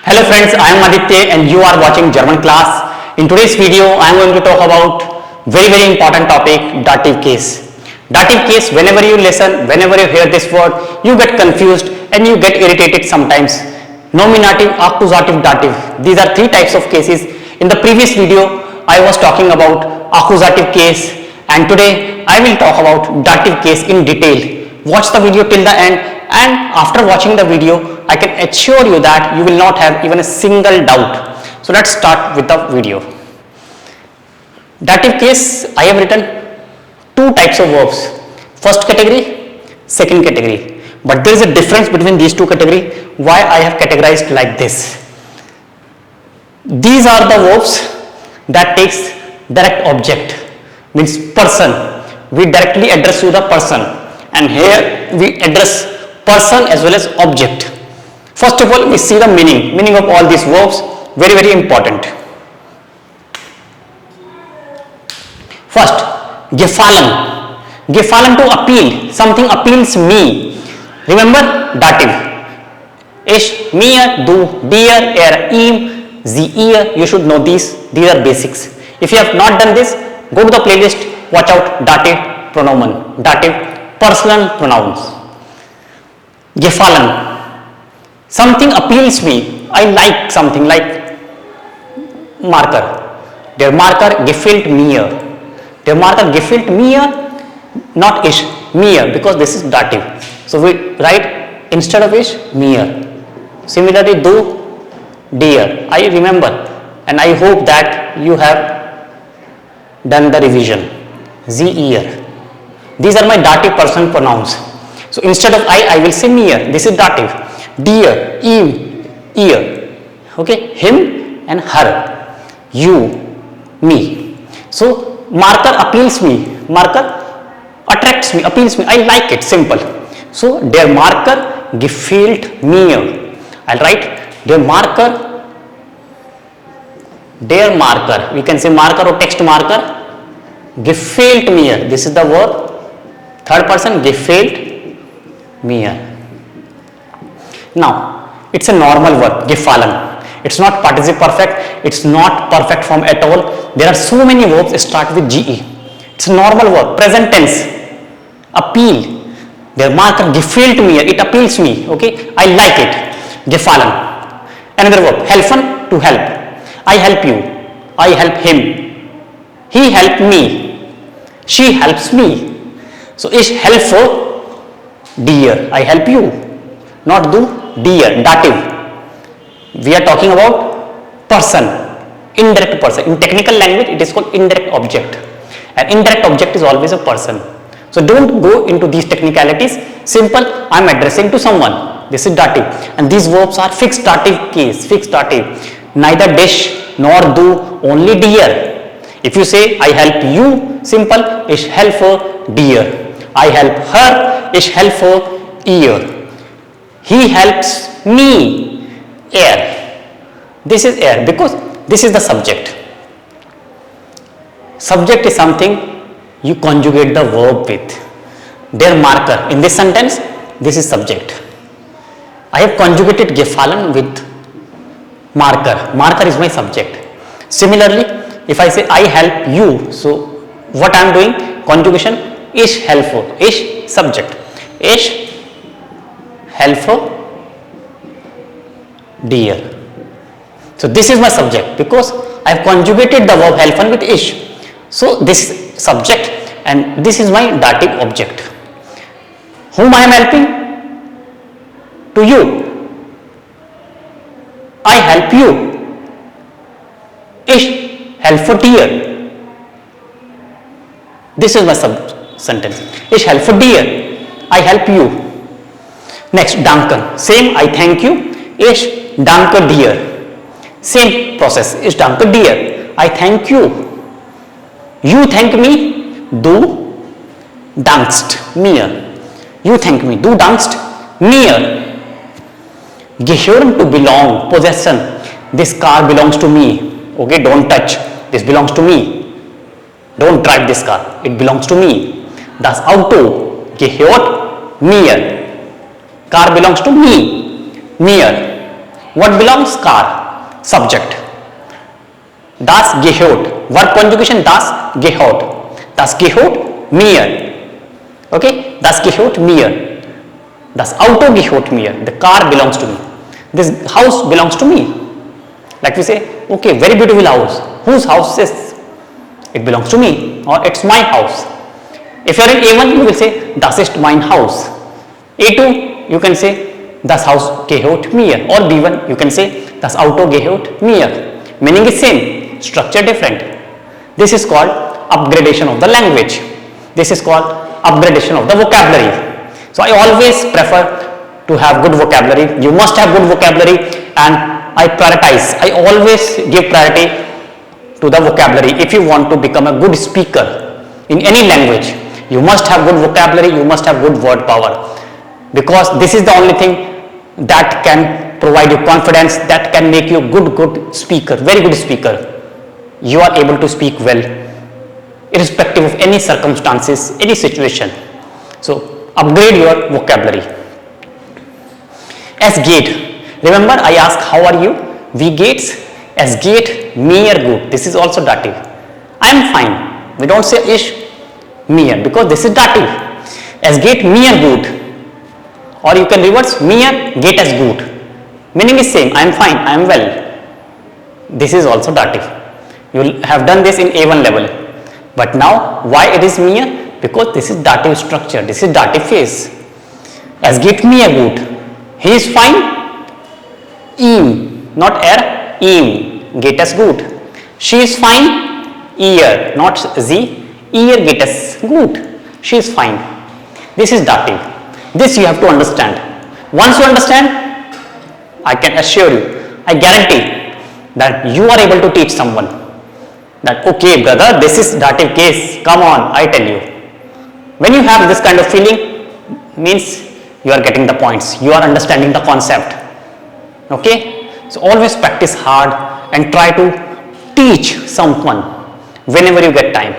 Hello friends, I am Aditya and you are watching German class. In today's video, I am going to talk about very important topic, dative case. Dative case, whenever you listen, whenever you hear this word, you get confused and you get irritated sometimes. Nominative, accusative, dative. These are three types of cases. In the previous video, I was talking about accusative case and today I will talk about dative case in detail. Watch the video till the end and after watching the video, I can assure you that you will not have even a single doubt. So let's start with the video. Dative case, I have written two types of verbs. First category, second category. But there is a difference between these two categories. Why I have categorized like this. These are the verbs that takes direct object, means person. We directly address to the person. And here we address person as well as object. First of all, we see the meaning of all these verbs, very important. First, gefallen. Gefallen to appeal, something appeals me. Remember dative. Ich, mir, du, dir, ihm, sie, ihr. You should know these are basics. If you have not done this, go to the playlist, watch out dative pronoun, dative personal pronouns. Gefallen. Something appeals me. I like something like marker. Der Marker gefällt mir. Der Marker gefällt mir, not ich, mir, because this is dative. So we write instead of ich, mir. Similarly, du, dear. I remember and I hope that you have done the revision. Sie, ihr. These are my dative personal pronouns. So instead of I will say mir. This is dative. Dear, ihm, ihr. Okay, him and her. You, me. So marker appeals me. Marker attracts me, appeals me. I like it. Simple. So der Marker gefällt mir. I'll write der Marker. Der Marker. We can say marker or text marker. Gefällt mir. This is the verb. Third person, gefällt mir. Now, it's a normal verb, gefallen. It's not participle perfect. It's not perfect form at all. There are so many verbs start with ge. It's a normal verb, present tense. Appeal. Der Marker gefällt mir. It appeals me. Okay, I like it. Gefallen. Another verb, helfen, to help. I help you. I help him. He helped me. She helps me. So ich helfe dir. I help you. Not du, dir, dative. We are talking about person, indirect person. In technical language, it is called indirect object. An indirect object is always a person. So don't go into these technicalities. Simple, I am addressing to someone. This is dative. And these verbs are fixed dative case, fixed dative. Neither dich nor du, only dir. If you say, I help you, simple, ich helfe dir. I help her, ich helfe ihr. He helps me, er. This is er because this is the subject. Subject is something you conjugate the verb with. Der Marker. In this sentence, this is subject. I have conjugated gefallen with marker. Marker is my subject. Similarly, if I say I help you, so what I am doing? Conjugation. Ich helfe. Ich subject. Ich helfe dir. So this is my subject because I have conjugated the verb helfen with ich. So this is subject and this is my dative object. Whom I am helping? To you. I help you. Ich helfe dir. This is my sentence. Ich helfe dir. I help you. Next, danken. Same, I thank you. Ich danke dir. Same process. Ich danke dir. I thank you. You thank me. Du dankst mir. You thank me. Du dankst mir. Gehören, to belong. Possession. This car belongs to me. Okay, don't touch. This belongs to me. Don't drive this car. It belongs to me. Das Auto gehört mir. Car belongs to me. Mir. What belongs? Car. Subject. Das gehört. Verb conjugation das gehört. Das gehört mir. Okay? Das gehört mir. Das Auto gehört mir. The car belongs to me. This house belongs to me. Like we say, okay, very beautiful house. Whose house is? It belongs to me, or it's my house. If you are in A1, you will say, das ist mein Haus. A2, you can say, das Haus gehört mir. Or B1, you can say, das Auto gehört mir. Meaning is same, structure different. This is called upgradation of the language. This is called upgradation of the vocabulary. So I always prefer to have good vocabulary. You must have good vocabulary, and I prioritize. I always give priority to the vocabulary. If you want to become a good speaker in any language, you must have good vocabulary, you must have good word power, because this is the only thing that can provide you confidence, that can make you good speaker, very good speaker. You are able to speak well irrespective of any circumstances, any situation. So upgrade your vocabulary. S gate. Remember I asked how are you? V gates. S gate mir gut. This is also dative. I am fine. We don't say ish mir because this is dative. Es geht mir gut. Or you can reverse mir geht es gut. Meaning is same. I am fine. I am well. This is also dative. You will have done this in A1 level. But now why it is mir? Because this is dative structure. This is dative phase. Es geht mir gut. He is fine. Ihm, not er. Ihm geht es gut. She is fine. Ihr, not sie. Ihr geht es gut. She is fine. This is dative. This you have to understand. Once you understand, I can assure you, I guarantee that you are able to teach someone that okay brother, this is dative case, come on, I tell you. When you have this kind of feeling, means you are getting the points, you are understanding the concept. Okay, so always practice hard and try to teach someone whenever you get time,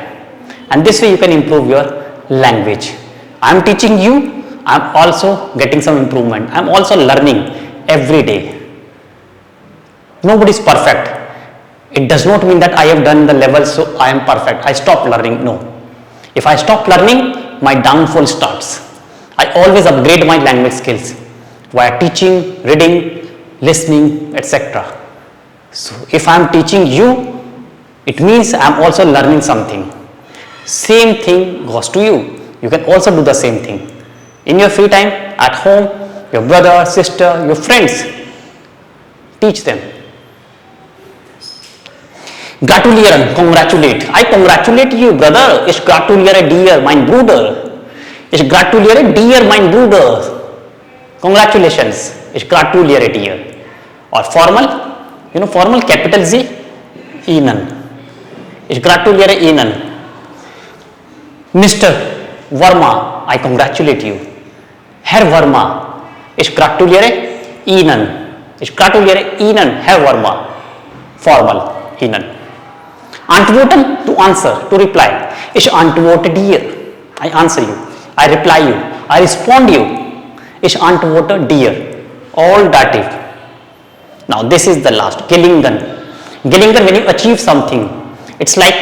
and this way you can improve your language. I am teaching you, I am also getting some improvement, I am also learning every day. Nobody is perfect. It does not mean that I have done the level so I am perfect, I stop learning. No, if I stop learning, my downfall starts. I always upgrade my language skills via teaching, reading, listening, etc. So if I am teaching you, it means I am also learning something. Same thing goes to you. You can also do the same thing. In your free time, at home, your brother, sister, your friends, teach them. Gratulieren, congratulate. I congratulate you, brother. Ich gratuliere dir, mein Bruder. Ich gratuliere dir, mein Bruder. Congratulations. Ich gratuliere dir. Or formal, you know, formal, capital Z, Ihnen. Ich gratuliere Ihnen. Mr. Verma, I congratulate you. Herr Verma, ich gratuliere Ihnen. Ich gratuliere Ihnen, Herr Verma. Formal, Ihnen. Antworten, to answer, to reply. Ich antworte dir. I answer you. I reply you. I respond you. Ich antworte dir. All dative. Now this is the last. Gelingen. Gelingen, when you achieve something, it's like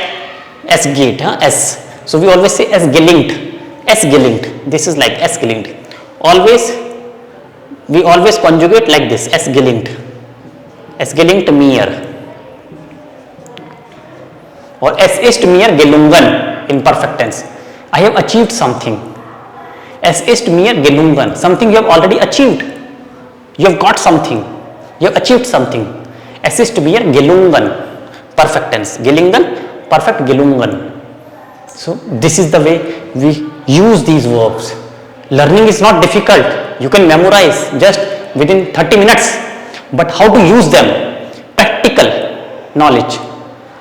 S gate, S. So we always say S gelingt. S gelingt. This is like S gelingt. Always, we always conjugate like this. S gelingt. S gelingt mir. Or es ist mir gelungen in perfect tense. I have achieved something. Es ist mir gelungen. Something you have already achieved. You have got something. You have achieved something. Es ist mir gelungen. Perfect tense. Gelingen, perfect gelungen. So this is the way we use these verbs. Learning is not difficult. You can memorize just within 30 minutes. But how to use them? Practical knowledge.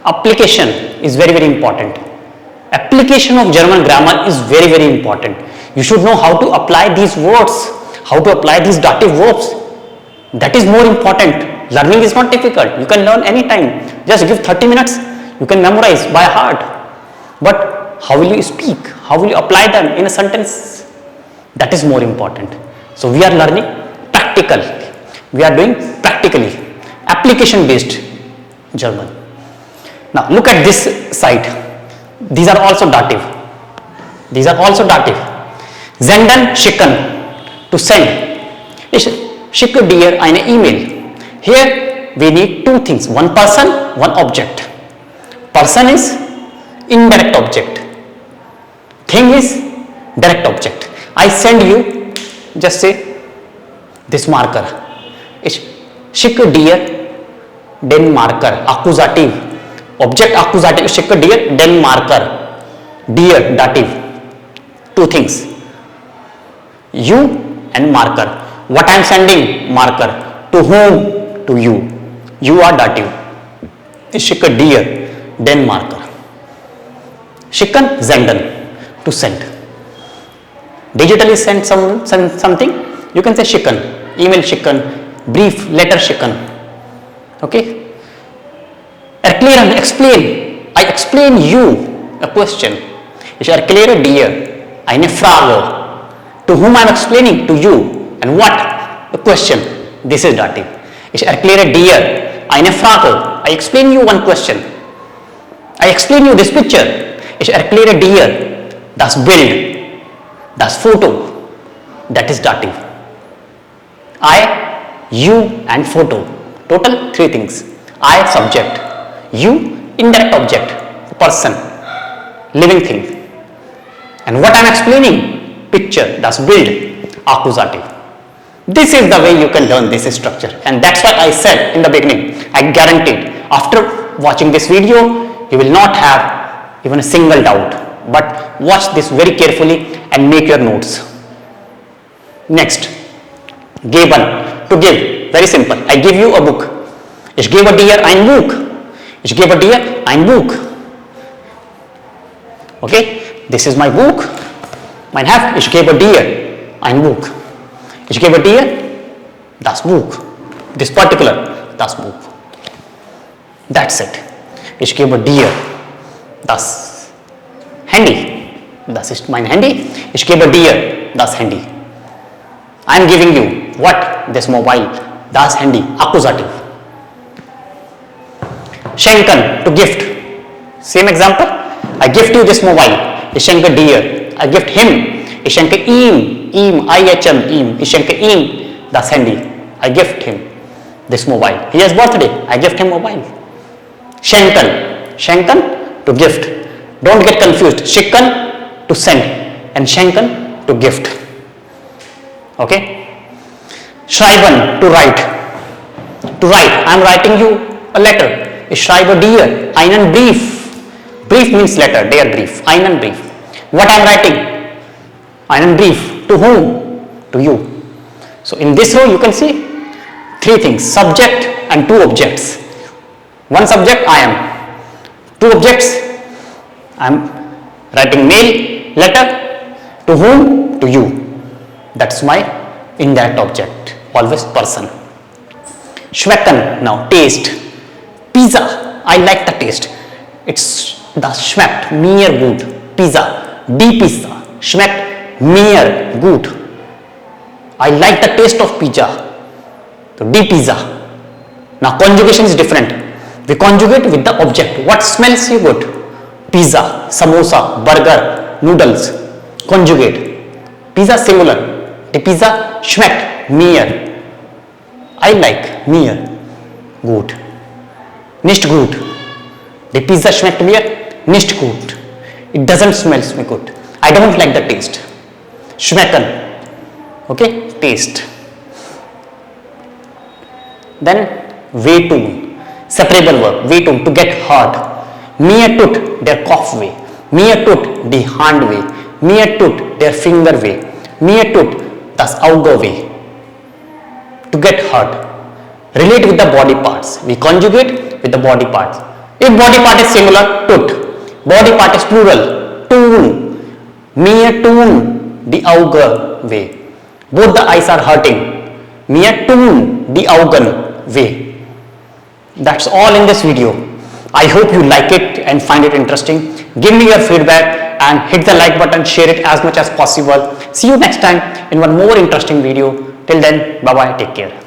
Application is very, very important. Application of German grammar is very, very important. You should know how to apply these words, how to apply these dative verbs. That is more important. Learning is not difficult. You can learn anytime. Just give 30 minutes. You can memorize by heart. But how will you speak? How will you apply them in a sentence? That is more important. So we are learning practical. We are doing practically, application based German. Now look at this side. These are also dative. These are also dative. Senden, schicken, to send. Ich schicke dir eine E-Mail. Here we need two things, one person, one object. Person is indirect object. Thing is direct object. I send you, just say this marker. Ich schicke dir den Marker, Akkusativ. Object Akkusativ, ich schicke dir den Marker. Dir, dative. Two things. You and marker. What I am sending? Marker. To whom? To you. You are dative. Ich schicke dir den Marker. Schicken, senden. To send. Digitally send something, you can say schicken. Email schicken, brief, letter schicken. Okay? Erklären, explain. I explain you a question. Ich erkläre dir eine Frage. To whom I am explaining? To you. And what? A question. This is dative. Ich erkläre dir eine Frage. I explain you one question. I explain you this picture. Ich erkläre dir das Bild, das Foto. That is dative. I, you and photo. Total three things. I, subject. You, indirect object, person, living thing. And what I am explaining? Picture, das Bild, Akkusativ. This is the way you can learn this structure. And that's why I said in the beginning, I guaranteed after watching this video, you will not have even a single doubt. But watch this very carefully and make your notes. Next, geben, to give, very simple. I give you a book. Ich gebe dir ein Buch. Ich gebe dir ein Buch. Okay, this is my book. Mein Heft, ich gebe dir ein Buch. Ich gebe dir das Buch. This particular, das Buch. That's it. Ich gebe dir das Handy. Das ist mein Handy. Ich gebe dir das Handy. I am giving you what? This mobile. Das Handy. Akkusativ. Schenken, to gift. Same example. I gift you this mobile. Ich schenke dir. I gift him. Ich schenke ihm. Ihm. I-H-M. Ihm. Ich schenke ihm das Handy. I gift him this mobile. He has birthday. I gift him mobile. Schenken. Schenken, to gift. Don't get confused. Schicken, to send. And schenken, to gift. Okay? Schreiben, to write. To write. I am writing you a letter. Ich schreibe dir einen Brief. Brief means letter, dear brief. Einen Brief. What I am writing? Einen Brief. To whom? To you. So in this row you can see three things. Subject and two objects. One subject I am. Two objects. I am writing mail, letter. To whom? To you. That's my indirect object. Always person. Schmecken, now taste. Pizza, I like the taste. It's das schmeckt mir gut. Pizza, die Pizza schmeckt mir gut. I like the taste of pizza. So die Pizza. Now conjugation is different. We conjugate with the object. What smells you good? Pizza, samosa, burger, noodles. Conjugate. Pizza singular. Die Pizza schmeckt mir. I like mir gut. Nicht gut. Die Pizza schmeckt mir nicht gut. It doesn't smell me good. I don't like the taste. Schmecken. Okay, taste. Then wehtun. Separable verb. Wehtun, to get hurt. Mir tut, der Kopf weh. Mir tut, die Hand weh. Mir tut, der Finger weh. Mir tut, das Auge weh. To get hurt. Relate with the body parts. We conjugate with the body parts. If body part is singular, tut. Body part is plural, tun. Mir tun, die Augen weh. Both the eyes are hurting. Mir tun, die Augen weh. That's all in this video. I hope you like it and find it interesting. Give me your feedback and hit the like button, share it as much as possible. See you next time in one more interesting video. Till then, bye bye, take care.